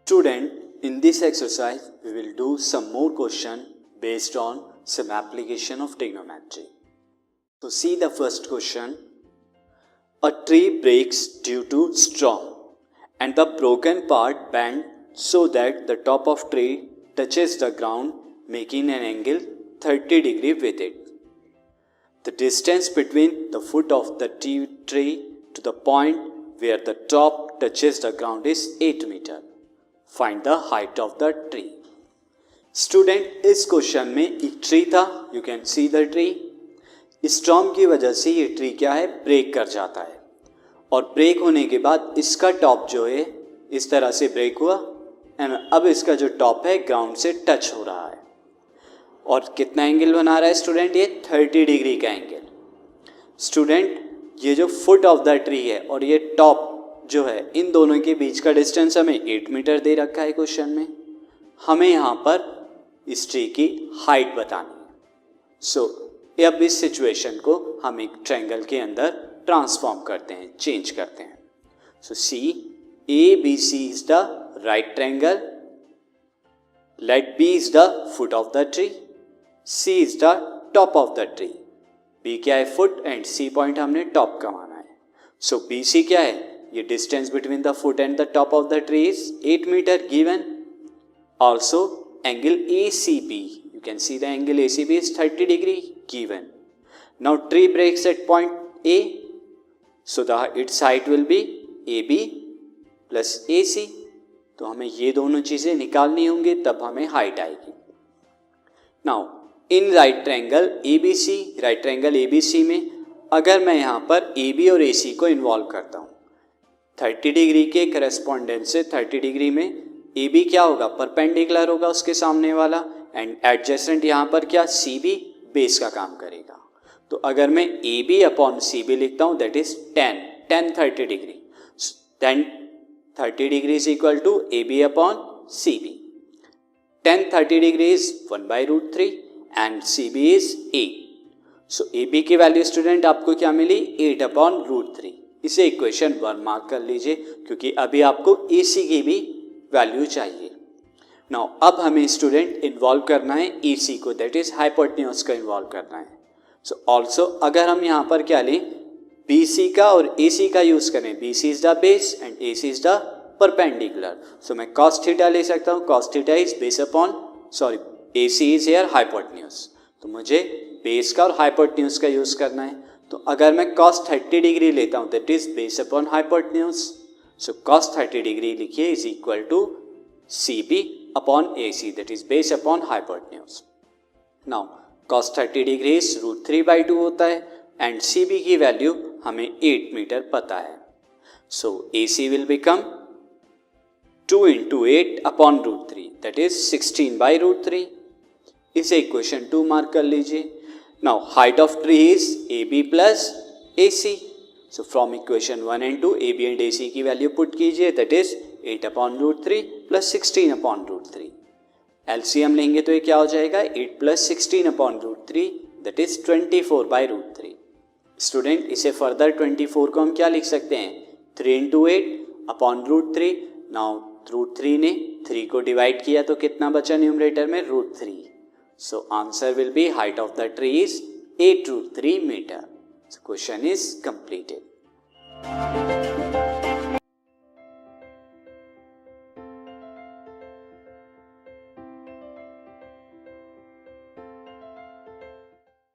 Student, in this exercise, we will do some more question based on some application of trigonometry. So see the first question. A tree breaks due to storm and the broken part bent so that the top of tree touches the ground, making an angle 30 degree with it. The distance between the foot of the tree to the point where the top touches the ground is 8 meter. Find the height of the tree. Student, इस question में एक tree था. You can see the tree. Storm की वजह से ये tree क्या है, ब्रेक कर जाता है. और ब्रेक होने के बाद इसका टॉप जो है इस तरह से ब्रेक हुआ एंड अब इसका जो टॉप है ग्राउंड से टच हो रहा है. और कितना एंगल बना रहा है स्टूडेंट, ये 30 डिग्री का एंगल. स्टूडेंट, ये जो फुट ऑफ द ट्री है और ये टॉप जो है, इन दोनों के बीच का डिस्टेंस हमें 8 मीटर दे रखा है क्वेश्चन में. हमें यहाँ पर इस ट्री की हाइट बतानी है. सो अब इस सिचुएशन को हम एक ट्रायंगल के अंदर ट्रांसफॉर्म करते हैं, चेंज करते हैं. So C A B C is the right triangle. Let B is the foot of the tree. C is the top of the tree. B क्या है, फुट, एंड सी पॉइंट हमने top का माना है. So B C क्या है, ये distance between the foot and the top of the tree is 8 metre given. Also angle ACB, you can see the angle ACB is 30 degree given. Now tree breaks at point A, so its height will be AB plus AC. तो हमें ये दोनों चीज़ें निकालनी होंगी, तब हमें height आएगी. Now in right triangle ABC, right triangle ABC में अगर मैं यहाँ पर AB और AC को इन्वॉल्व करता हूँ, 30 डिग्री के करस्पॉन्डेंस से 30 डिग्री में AB क्या होगा, परपेंडिकुलर होगा उसके सामने वाला, एंड एडजेसेंट यहाँ पर क्या, CB बेस का काम करेगा. तो अगर मैं AB अपॉन CB लिखता हूँ, that is 10 30 degree. Then 30 degree is equal to AB upon CB. 10 30 degree is 1/√3 and CB is 8. So AB की वैल्यू स्टूडेंट आपको क्या मिली, 8/√3. इसे इक्वेशन 1 मार्क कर लीजिए, क्योंकि अभी आपको AC की भी वैल्यू चाहिए. नाउ अब हमें स्टूडेंट इन्वॉल्व करना है AC को, दैट इज हाइपोटेन्यूज को इन्वॉल्व करना है. सो ऑल्सो अगर हम यहाँ पर क्या लें, BC का और AC का यूज करें. BC is the base and AC is the perpendicular. So मैं cos थीटा ले सकता हूँ. cos theta is base upon, sorry, AC is here hypotenuse. तो मुझे बेस का और हाइपोटेन्यूज का यूज करना है. तो अगर मैं cos 30 डिग्री लेता हूँ, that is base upon hypotenuse. So cos 30 degree लिखिए is equal to CB upon AC, that is base upon hypotenuse. Now cos 30 degree is √3/2 होता है एंड CB की वैल्यू हमें 8 मीटर पता है. सो AC will become 2 × 8 upon √3, that is 16/√3. इसे equation 2 mark कर लीजिए. Now height of tree is AB plus AC. So from equation 1 and 2, AB and AC की वैल्यू पुट कीजिए, that is 8/√3 plus 16/√3. LCM लेंगे तो ये क्या हो जाएगा, 8 plus 16/√3, that is 24/√3. स्टूडेंट, इसे फर्दर 24 को हम क्या लिख सकते हैं, 3 × 8/√3. नाउ √3 ने 3 को डिवाइड किया तो कितना बचा न्यूमरेटर में, √3. So answer will be height of the tree is 8√3 metre. So question is completed.